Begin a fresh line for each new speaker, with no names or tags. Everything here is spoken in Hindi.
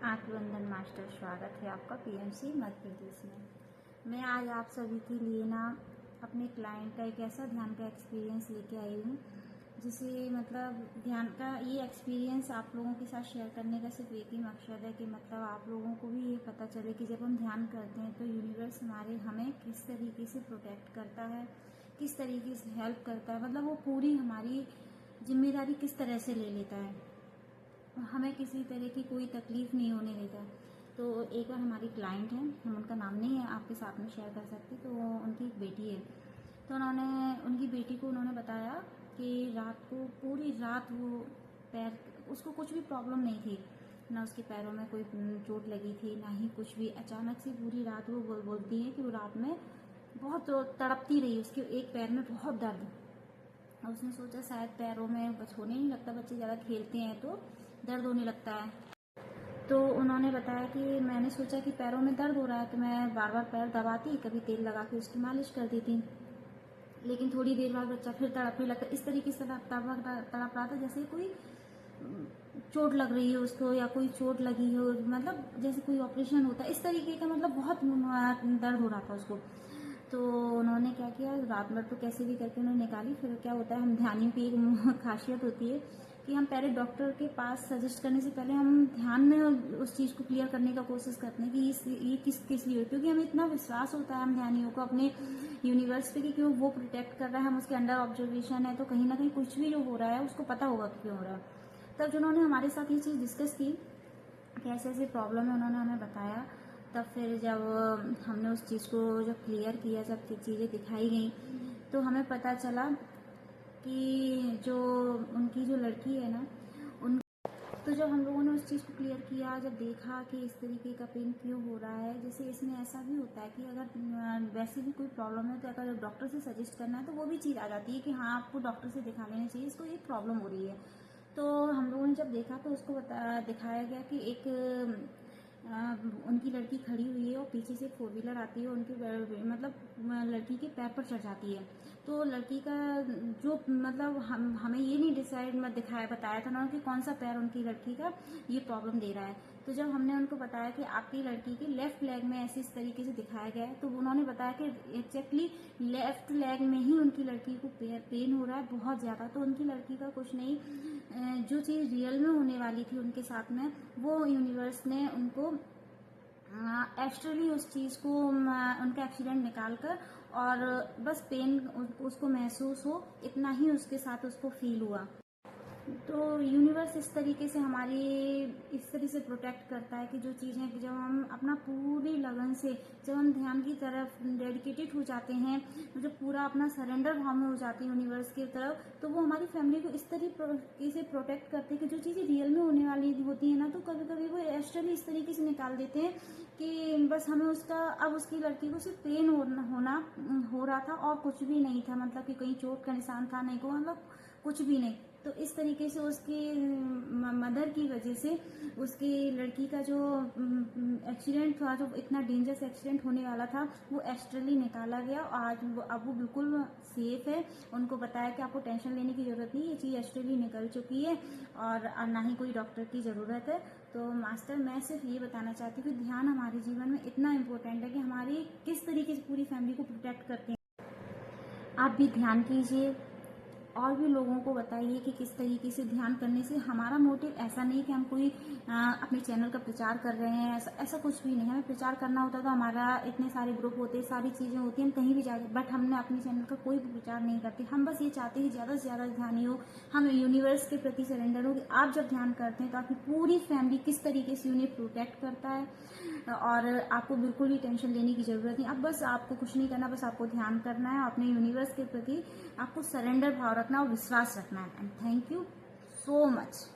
आत्मवंदन मास्टर, स्वागत है आपका पीएमसी मध्य प्रदेश में। मैं आज आप सभी के लिए ना अपने क्लाइंट का एक ऐसा ध्यान का एक्सपीरियंस लेके आई हूँ जिसे मतलब ध्यान का ये एक्सपीरियंस आप लोगों के साथ शेयर करने का सिर्फ एक ही मकसद है कि मतलब आप लोगों को भी ये पता चले कि जब हम ध्यान करते हैं तो यूनिवर्स हमें किस तरीके से प्रोटेक्ट करता है, किस तरीके से हेल्प करता है, मतलब वो पूरी हमारी जिम्मेदारी किस तरह से ले लेता है, हमें किसी तरह की कोई तकलीफ नहीं होने देता। तो एक बार हमारी क्लाइंट है, हम उनका नाम नहीं है आपके साथ में शेयर कर सकते, तो उनकी एक बेटी है। तो उनकी बेटी को उन्होंने बताया कि रात को पूरी रात वो पैर, उसको कुछ भी प्रॉब्लम नहीं थी, ना उसके पैरों में कोई चोट लगी थी ना ही कुछ भी। अचानक से पूरी रात वो बोलती है कि वो रात में बहुत तड़पती रही, उसके एक पैर में बहुत दर्द। और उसने सोचा शायद पैरों में कुछ होने नहीं लगता, बच्चे ज़्यादा खेलते हैं तो दर्द होने लगता है। तो उन्होंने बताया कि मैंने सोचा कि पैरों में दर्द हो रहा है तो मैं बार बार पैर दबाती, कभी तेल लगा के उसकी मालिश कर देती, लेकिन थोड़ी देर बाद बच्चा फिर तड़पने लगता। इस तरीके से तड़प रहा था जैसे कोई चोट लग रही है उसको या कोई चोट लगी हो, मतलब जैसे कोई ऑपरेशन होता है इस तरीके का, मतलब बहुत दर्द हो रहा था उसको। तो उन्होंने क्या किया, रात भर तो कैसे भी करके उन्होंने निकाली। फिर क्या होता है, हम ध्यानियों की एक खासियत होती है कि हम पहले डॉक्टर के पास सजेस्ट करने से पहले हम ध्यान में उस चीज़ को क्लियर करने का कोशिश करते हैं कि ये किस लिए, क्योंकि हमें इतना विश्वास होता है हम ध्यानियों को अपने यूनिवर्स पे कि क्यों वो प्रोटेक्ट कर रहा है, हम उसके अंडर ऑब्जर्वेशन है, तो कहीं ना कहीं कुछ भी जो हो रहा है उसको पता होगा क्यों हो रहा है। तब जो उन्होंने हमारे साथ ये चीज़ डिस्कस की कि ऐसे ऐसी प्रॉब्लम है, उन्होंने हमें बताया। तब फिर जब हमने उस चीज़ को जब क्लियर किया, जब चीज़ें दिखाई गई, तो हमें पता चला कि जो उनकी जो लड़की है ना, उन तो जब हम लोगों ने उस चीज़ को क्लियर किया, जब देखा कि इस तरीके का पेन क्यों हो रहा है, जैसे इसमें ऐसा भी होता है कि अगर वैसे भी कोई प्रॉब्लम है तो अगर डॉक्टर से सजेस्ट करना है तो वो भी चीज़ आ जाती है कि हाँ आपको डॉक्टर से दिखा लेना चाहिए, इसको एक प्रॉब्लम हो रही है। तो हम लोगों ने जब देखा तो उसको दिखाया गया कि एक उनकी लड़की खड़ी हुई है और पीछे से 4 व्हीलर आती है, उनकी मतलब लड़की के पैर पर चढ़ जाती है। तो लड़की का जो मतलब हमें ये नहीं डिसाइड बताया था ना कि कौन सा पैर उनकी लड़की का ये प्रॉब्लम दे रहा है। तो जब हमने उनको बताया कि आपकी लड़की के लेफ्ट लेग में ऐसे इस तरीके से दिखाया गया है, तो उन्होंने बताया कि एक्जैक्टली लेफ्ट लेग में ही उनकी लड़की को पेन हो रहा है बहुत ज़्यादा। तो उनकी लड़की का कुछ नहीं, जो चीज़ रियल में होने वाली थी उनके साथ में, वो यूनिवर्स ने उनको एस्ट्रली उस चीज़ को उनका एक्सीडेंट निकाल कर और बस पेन उसको महसूस हो, इतना ही उसके साथ उसको फील हुआ। तो यूनिवर्स इस तरीके से हमारी इस तरह से प्रोटेक्ट करता है कि जो चीज़ें कि जब हम अपना पूरी लगन से, जब हम ध्यान की तरफ डेडिकेटेड हो जाते हैं, जब पूरा अपना सरेंडर भाव में हो जाते हैं यूनिवर्स की तरफ, तो वो हमारी फैमिली को इस तरीके से प्रोटेक्ट करते हैं कि जो चीज़ें रियल में होने वाली होती है ना, तो कभी कभी वो एस्ट्रली इस तरीके से निकाल देते हैं कि बस हमें अब उसकी लड़की को सिर्फ पेन हो रहा था और कुछ भी नहीं था, मतलब कि कहीं चोट का निशान था नहीं, को मतलब कुछ भी नहीं। तो इस तरीके से उसकी मदर की वजह से उसकी लड़की का जो एक्सीडेंट था, जो इतना डेंजरस एक्सीडेंट होने वाला था, वो एस्ट्रली निकाला गया। अब वो बिल्कुल सेफ है। उनको बताया कि आपको टेंशन लेने की ज़रूरत नहीं, ये चीज़ एस्ट्रली निकल चुकी है और ना ही कोई डॉक्टर की ज़रूरत है। तो मास्टर, मैं सिर्फ ये बताना चाहती हूँ कि ध्यान हमारे जीवन में इतना इम्पोर्टेंट है कि हमारी किस तरीके से पूरी फैमिली को प्रोटेक्ट करते हैं। आप भी ध्यान कीजिए और भी लोगों को बताइए कि किस तरीके से ध्यान करने से, हमारा मोटिव ऐसा नहीं कि हम कोई अपने चैनल का प्रचार कर रहे हैं, ऐसा कुछ भी नहीं। हमें प्रचार करना होता तो हमारा इतने सारे ग्रुप होते, सारी चीज़ें होती, हम कहीं भी जाते, बट हमने अपने चैनल का कोई भी प्रचार नहीं करते। हम बस ये चाहते हैं ज़्यादा से ज़्यादा ध्यानी हो, हम यूनिवर्स के प्रति सरेंडर हो कि आप जब ध्यान करते हैं तो आपकी पूरी फैमिली किस तरीके से उन्हें प्रोटेक्ट करता है और आपको बिल्कुल भी टेंशन लेने की ज़रूरत नहीं। अब बस आपको कुछ नहीं करना, बस आपको ध्यान करना है, अपने यूनिवर्स के प्रति आपको सरेंडर भाव रखना और विश्वास रखना है। And thank you so much.